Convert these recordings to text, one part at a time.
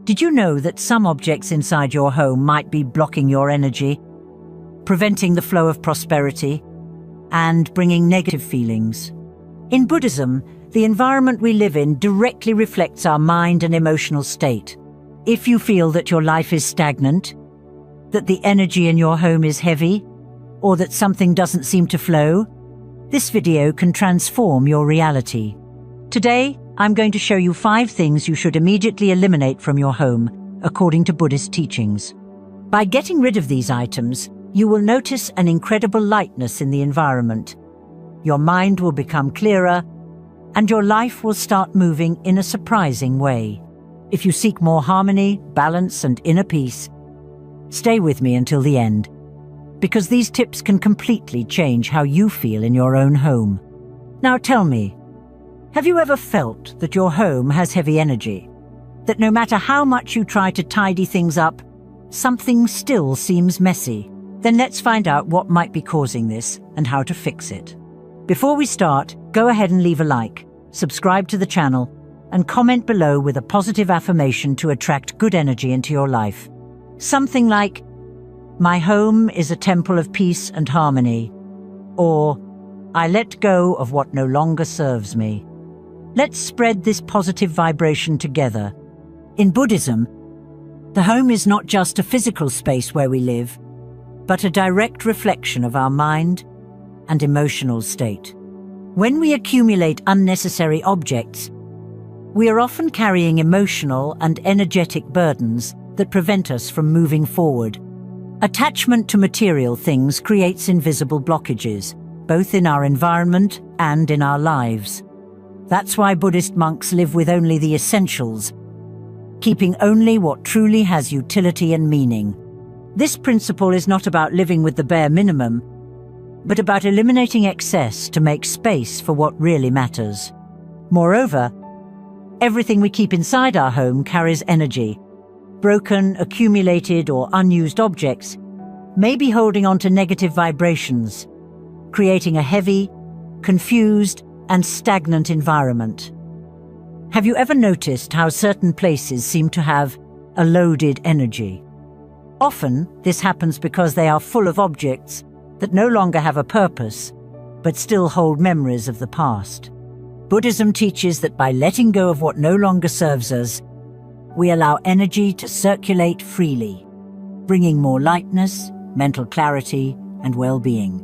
Did you know that some objects inside your home might be blocking your energy, preventing the flow of prosperity, and bringing negative feelings? In Buddhism, the environment we live in directly reflects our mind and emotional state. If you feel that your life is stagnant, that the energy in your home is heavy, or that something doesn't seem to flow, this video can transform your reality. Today, I'm going to show you 5 things you should immediately eliminate from your home, according to Buddhist teachings. By getting rid of these items, you will notice an incredible lightness in the environment. Your mind will become clearer, and your life will start moving in a surprising way. If you seek more harmony, balance, and inner peace, stay with me until the end, because these tips can completely change how you feel in your own home. Now tell me, have you ever felt that your home has heavy energy? That no matter how much you try to tidy things up, something still seems messy? Then let's find out what might be causing this and how to fix it. Before we start, go ahead and leave a like, subscribe to the channel, and comment below with a positive affirmation to attract good energy into your life. Something like, "My home is a temple of peace and harmony," or "I let go of what no longer serves me." Let's spread this positive vibration together. In Buddhism, the home is not just a physical space where we live, but a direct reflection of our mind and emotional state. When we accumulate unnecessary objects, we are often carrying emotional and energetic burdens that prevent us from moving forward. Attachment to material things creates invisible blockages, both in our environment and in our lives. That's why Buddhist monks live with only the essentials, keeping only what truly has utility and meaning. This principle is not about living with the bare minimum, but about eliminating excess to make space for what really matters. Moreover, everything we keep inside our home carries energy. Broken, accumulated, or unused objects may be holding on to negative vibrations, creating a heavy, confused, and stagnant environment. Have you ever noticed how certain places seem to have a loaded energy? Often, this happens because they are full of objects that no longer have a purpose, but still hold memories of the past. Buddhism teaches that by letting go of what no longer serves us, we allow energy to circulate freely, bringing more lightness, mental clarity, and well-being.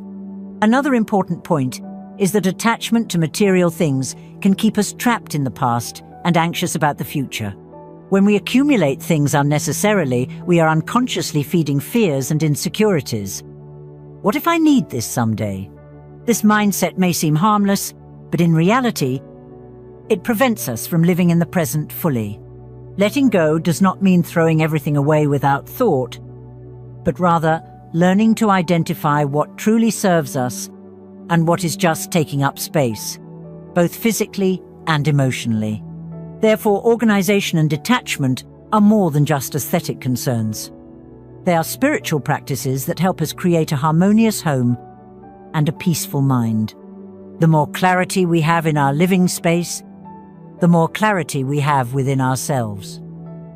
Another important point is that attachment to material things can keep us trapped in the past and anxious about the future. When we accumulate things unnecessarily, we are unconsciously feeding fears and insecurities. What if I need this someday? This mindset may seem harmless, but in reality, it prevents us from living in the present fully. Letting go does not mean throwing everything away without thought, but rather learning to identify what truly serves us and what is just taking up space, both physically and emotionally. Therefore, organization and detachment are more than just aesthetic concerns. They are spiritual practices that help us create a harmonious home and a peaceful mind. The more clarity we have in our living space, the more clarity we have within ourselves.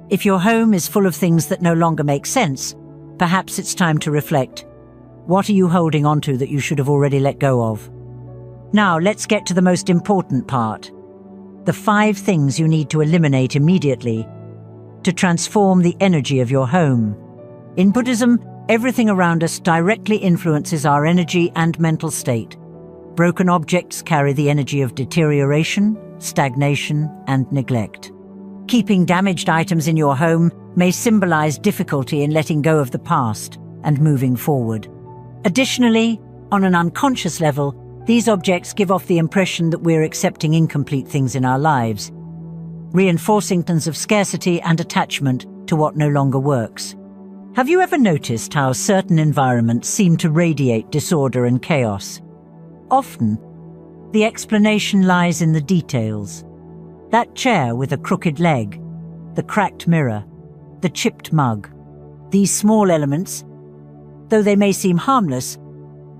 If your home is full of things that no longer make sense, perhaps it's time to reflect. What are you holding onto that you should have already let go of? Now let's get to the most important part. The 5 things you need to eliminate immediately to transform the energy of your home. In Buddhism, everything around us directly influences our energy and mental state. Broken objects carry the energy of deterioration, stagnation, and neglect. Keeping damaged items in your home may symbolize difficulty in letting go of the past and moving forward. Additionally, on an unconscious level, these objects give off the impression that we're accepting incomplete things in our lives, reinforcing patterns of scarcity and attachment to what no longer works. Have you ever noticed how certain environments seem to radiate disorder and chaos? Often, the explanation lies in the details. That chair with a crooked leg, the cracked mirror, the chipped mug. These small elements, though they may seem harmless,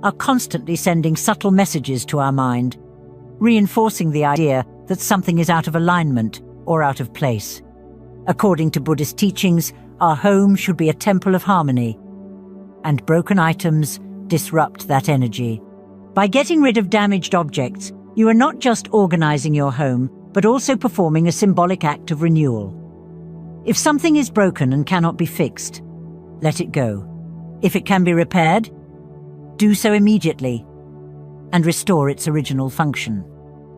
are constantly sending subtle messages to our mind, reinforcing the idea that something is out of alignment or out of place. According to Buddhist teachings, our home should be a temple of harmony, and broken items disrupt that energy. By getting rid of damaged objects, you are not just organizing your home, but also performing a symbolic act of renewal. If something is broken and cannot be fixed, let it go. If it can be repaired, do so immediately and restore its original function.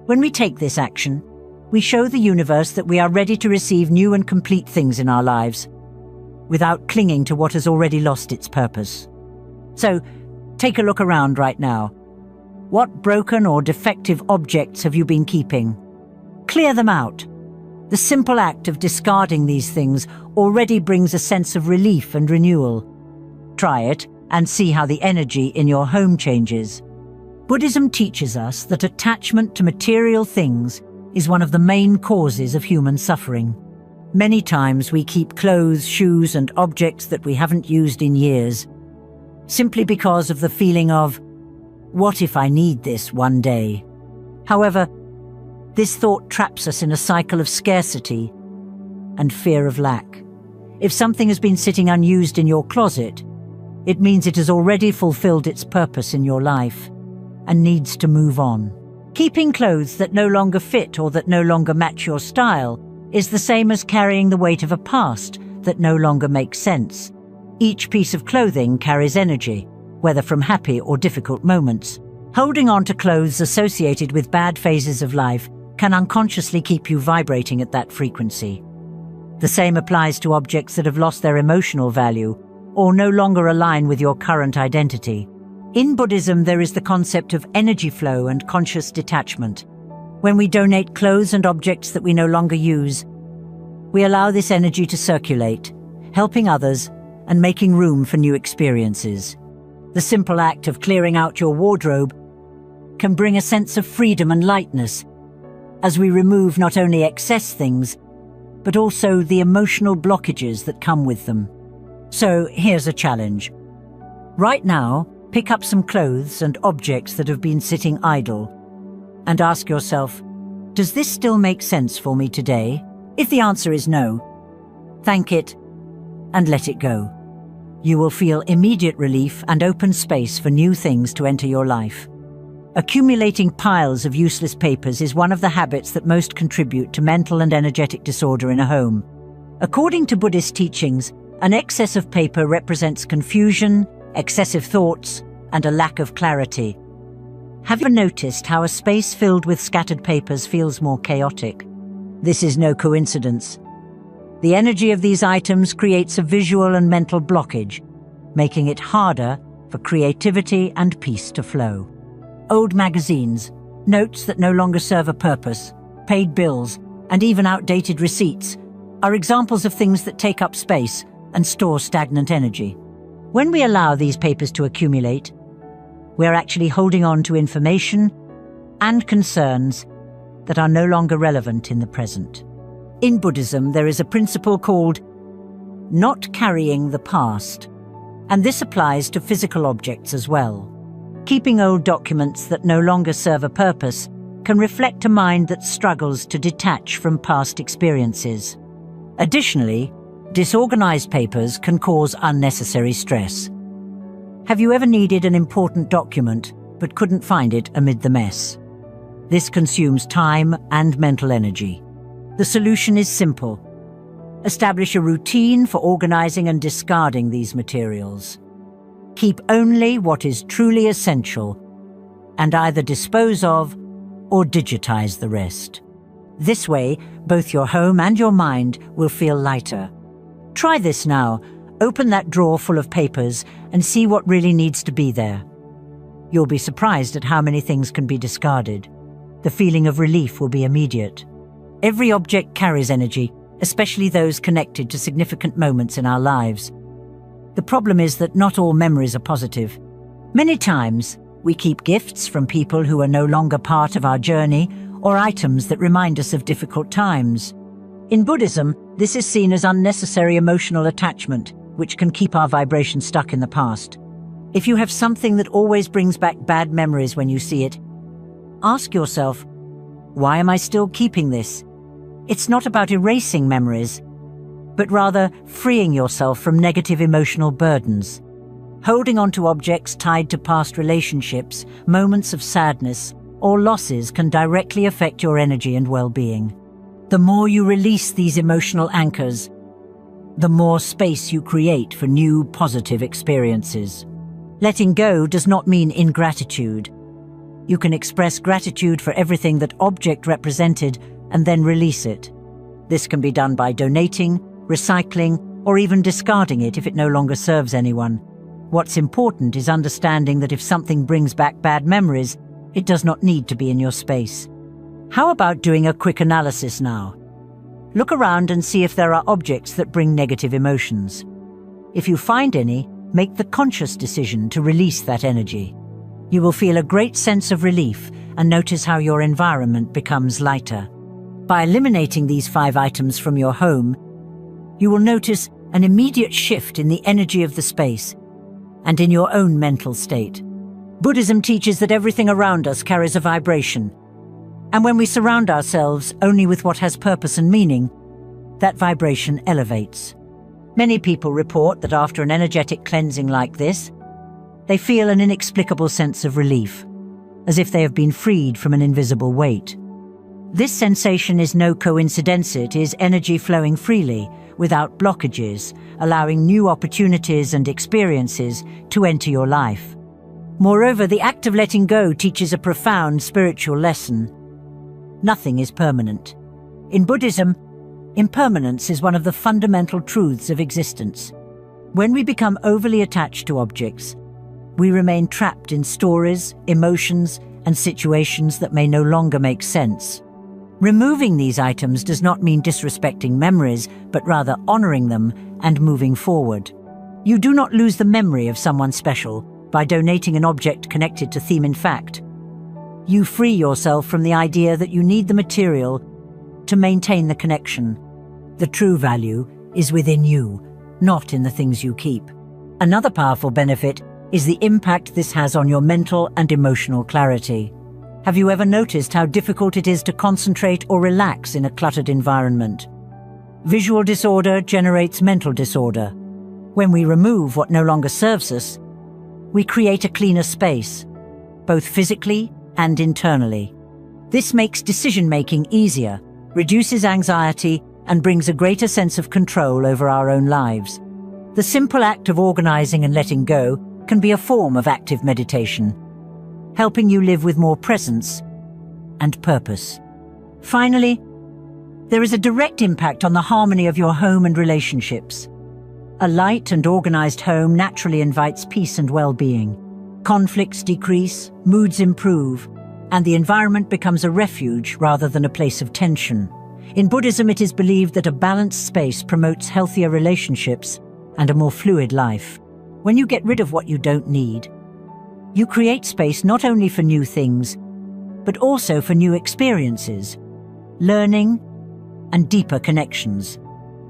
When we take this action, we show the universe that we are ready to receive new and complete things in our lives, without clinging to what has already lost its purpose. So, take a look around right now. What broken or defective objects have you been keeping? Clear them out. The simple act of discarding these things already brings a sense of relief and renewal. Try it and see how the energy in your home changes. Buddhism teaches us that attachment to material things is one of the main causes of human suffering. Many times we keep clothes, shoes, and objects that we haven't used in years, simply because of the feeling of, what if I need this one day? However, this thought traps us in a cycle of scarcity and fear of lack. If something has been sitting unused in your closet, it means it has already fulfilled its purpose in your life and needs to move on. Keeping clothes that no longer fit or that no longer match your style is the same as carrying the weight of a past that no longer makes sense. Each piece of clothing carries energy, whether from happy or difficult moments. Holding on to clothes associated with bad phases of life can unconsciously keep you vibrating at that frequency. The same applies to objects that have lost their emotional value or no longer align with your current identity. In Buddhism, there is the concept of energy flow and conscious detachment. When we donate clothes and objects that we no longer use, we allow this energy to circulate, helping others and making room for new experiences. The simple act of clearing out your wardrobe can bring a sense of freedom and lightness, as we remove not only excess things, but also the emotional blockages that come with them. So here's a challenge. Right now, pick up some clothes and objects that have been sitting idle and ask yourself, does this still make sense for me today? If the answer is no, thank it and let it go. You will feel immediate relief and open space for new things to enter your life. Accumulating piles of useless papers is one of the habits that most contribute to mental and energetic disorder in a home. According to Buddhist teachings, an excess of paper represents confusion, excessive thoughts, and a lack of clarity. Have you noticed how a space filled with scattered papers feels more chaotic? This is no coincidence. The energy of these items creates a visual and mental blockage, making it harder for creativity and peace to flow. Old magazines, notes that no longer serve a purpose, paid bills, and even outdated receipts are examples of things that take up space and store stagnant energy. When we allow these papers to accumulate, we're actually holding on to information and concerns that are no longer relevant in the present. In Buddhism, there is a principle called not carrying the past, and this applies to physical objects as well. Keeping old documents that no longer serve a purpose can reflect a mind that struggles to detach from past experiences. Additionally, disorganized papers can cause unnecessary stress. Have you ever needed an important document but couldn't find it amid the mess? This consumes time and mental energy. The solution is simple. Establish a routine for organizing and discarding these materials. Keep only what is truly essential and either dispose of or digitize the rest. This way, both your home and your mind will feel lighter. Try this now. Open that drawer full of papers and see what really needs to be there. You'll be surprised at how many things can be discarded. The feeling of relief will be immediate. Every object carries energy, especially those connected to significant moments in our lives. The problem is that not all memories are positive. Many times, we keep gifts from people who are no longer part of our journey or items that remind us of difficult times. In Buddhism, this is seen as unnecessary emotional attachment, which can keep our vibration stuck in the past. If you have something that always brings back bad memories when you see it, ask yourself, why am I still keeping this? It's not about erasing memories, but rather freeing yourself from negative emotional burdens. Holding on to objects tied to past relationships, moments of sadness, or losses can directly affect your energy and well-being. The more you release these emotional anchors, the more space you create for new positive experiences. Letting go does not mean ingratitude. You can express gratitude for everything that object represented and then release it. This can be done by donating, recycling, or even discarding it if it no longer serves anyone. What's important is understanding that if something brings back bad memories, it does not need to be in your space. How about doing a quick analysis now? Look around and see if there are objects that bring negative emotions. If you find any, make the conscious decision to release that energy. You will feel a great sense of relief and notice how your environment becomes lighter. By eliminating these 5 items from your home, you will notice an immediate shift in the energy of the space and in your own mental state. Buddhism teaches that everything around us carries a vibration, and when we surround ourselves only with what has purpose and meaning, that vibration elevates. Many people report that after an energetic cleansing like this, they feel an inexplicable sense of relief, as if they have been freed from an invisible weight. This sensation is no coincidence. It is energy flowing freely, without blockages, allowing new opportunities and experiences to enter your life. Moreover, the act of letting go teaches a profound spiritual lesson. Nothing is permanent. In Buddhism, impermanence is one of the fundamental truths of existence. When we become overly attached to objects, we remain trapped in stories, emotions, and situations that may no longer make sense. Removing these items does not mean disrespecting memories, but rather honoring them and moving forward. You do not lose the memory of someone special by donating an object connected to theme. In fact, you free yourself from the idea that you need the material to maintain the connection. The true value is within you, not in the things you keep. Another powerful benefit is the impact this has on your mental and emotional clarity. Have you ever noticed how difficult it is to concentrate or relax in a cluttered environment? Visual disorder generates mental disorder. When we remove what no longer serves us, we create a cleaner space, both physically and internally. This makes decision-making easier, reduces anxiety, and brings a greater sense of control over our own lives. The simple act of organizing and letting go can be a form of active meditation, helping you live with more presence and purpose. Finally, there is a direct impact on the harmony of your home and relationships. A light and organized home naturally invites peace and well-being. Conflicts decrease, moods improve, and the environment becomes a refuge rather than a place of tension. In Buddhism, it is believed that a balanced space promotes healthier relationships and a more fluid life. When you get rid of what you don't need, you create space not only for new things, but also for new experiences, learning, and deeper connections.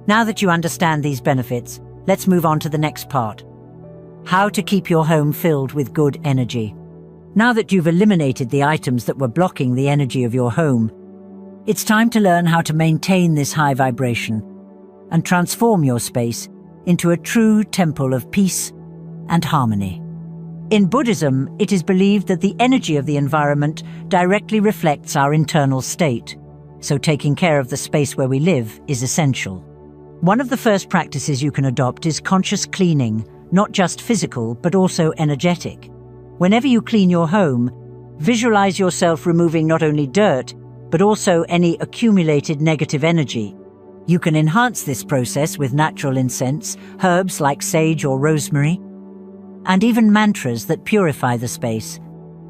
Now that you understand these benefits, let's move on to the next part. How to keep your home filled with good energy. Now that you've eliminated the items that were blocking the energy of your home, it's time to learn how to maintain this high vibration and transform your space into a true temple of peace and harmony. In Buddhism, it is believed that the energy of the environment directly reflects our internal state, so taking care of the space where we live is essential. One of the first practices you can adopt is conscious cleaning, not just physical, but also energetic. Whenever you clean your home, visualize yourself removing not only dirt, but also any accumulated negative energy. You can enhance this process with natural incense, herbs like sage or rosemary, and even mantras that purify the space.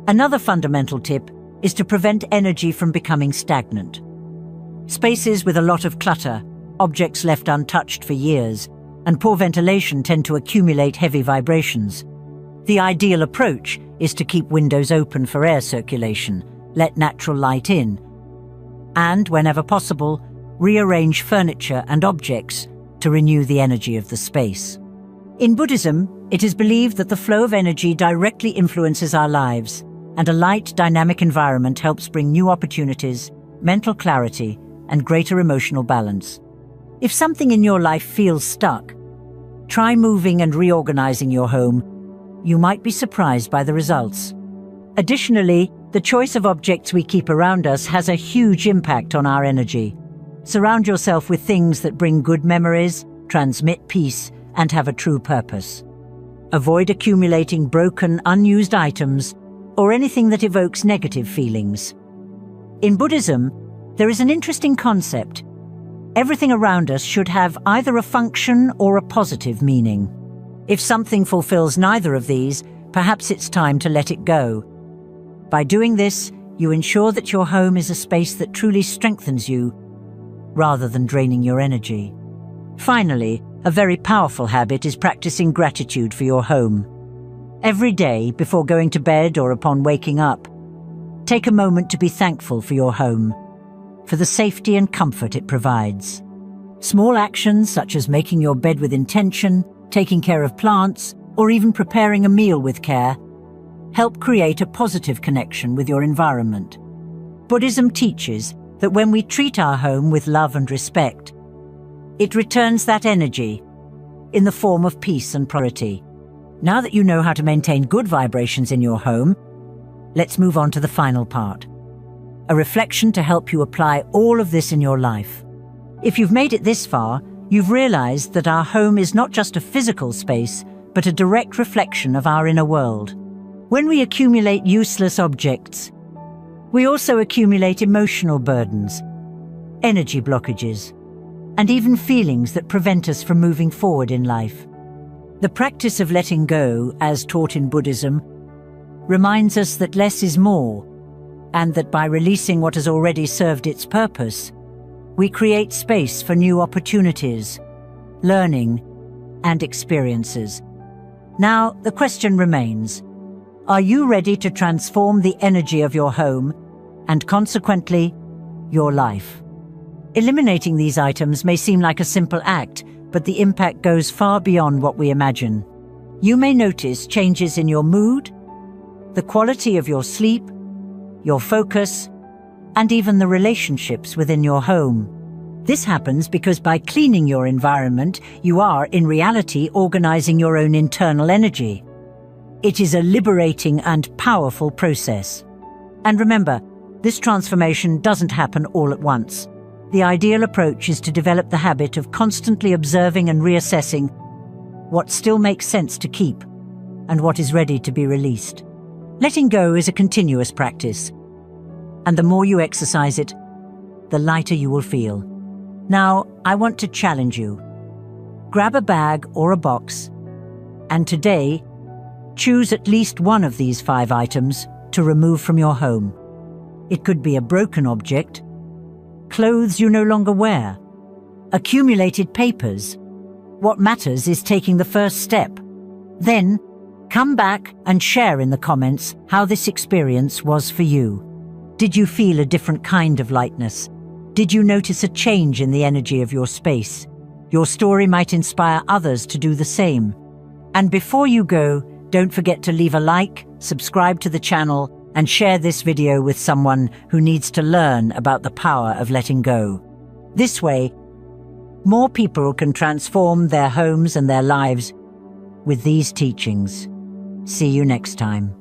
Another fundamental tip is to prevent energy from becoming stagnant. Spaces with a lot of clutter, objects left untouched for years, and poor ventilation tend to accumulate heavy vibrations. The ideal approach is to keep windows open for air circulation, let natural light in, and, whenever possible, rearrange furniture and objects to renew the energy of the space. In Buddhism, it is believed that the flow of energy directly influences our lives, and a light, dynamic environment helps bring new opportunities, mental clarity, and greater emotional balance. If something in your life feels stuck, try moving and reorganizing your home. You might be surprised by the results. Additionally, the choice of objects we keep around us has a huge impact on our energy. Surround yourself with things that bring good memories, transmit peace, and have a true purpose. Avoid accumulating broken, unused items or anything that evokes negative feelings. In Buddhism, there is an interesting concept. Everything around us should have either a function or a positive meaning. If something fulfills neither of these, perhaps it's time to let it go. By doing this, you ensure that your home is a space that truly strengthens you, rather than draining your energy. Finally, a very powerful habit is practicing gratitude for your home. Every day, before going to bed or upon waking up, take a moment to be thankful for your home, for the safety and comfort it provides. Small actions such as making your bed with intention, taking care of plants, or even preparing a meal with care help create a positive connection with your environment. Buddhism teaches that when we treat our home with love and respect, it returns that energy in the form of peace and prosperity. Now that you know how to maintain good vibrations in your home, let's move on to the final part. A reflection to help you apply all of this in your life. If you've made it this far, you've realized that our home is not just a physical space, but a direct reflection of our inner world. When we accumulate useless objects, we also accumulate emotional burdens, energy blockages, and even feelings that prevent us from moving forward in life. The practice of letting go, as taught in Buddhism, reminds us that less is more, and that by releasing what has already served its purpose, we create space for new opportunities, learning, and experiences. Now, the question remains, are you ready to transform the energy of your home, and consequently, your life? Eliminating these items may seem like a simple act, but the impact goes far beyond what we imagine. You may notice changes in your mood, the quality of your sleep, your focus, and even the relationships within your home. This happens because by cleaning your environment, you are, in reality, organizing your own internal energy. It is a liberating and powerful process. And remember, this transformation doesn't happen all at once. The ideal approach is to develop the habit of constantly observing and reassessing what still makes sense to keep and what is ready to be released. Letting go is a continuous practice, and the more you exercise it, the lighter you will feel. Now, I want to challenge you. Grab a bag or a box, and today, choose at least one of these 5 items to remove from your home. It could be a broken object, clothes you no longer wear, accumulated papers. What matters is taking the first step. Then, come back and share in the comments how this experience was for you. Did you feel a different kind of lightness? Did you notice a change in the energy of your space? Your story might inspire others to do the same. And before you go, don't forget to leave a like, subscribe to the channel, and share this video with someone who needs to learn about the power of letting go. This way, more people can transform their homes and their lives with these teachings. See you next time.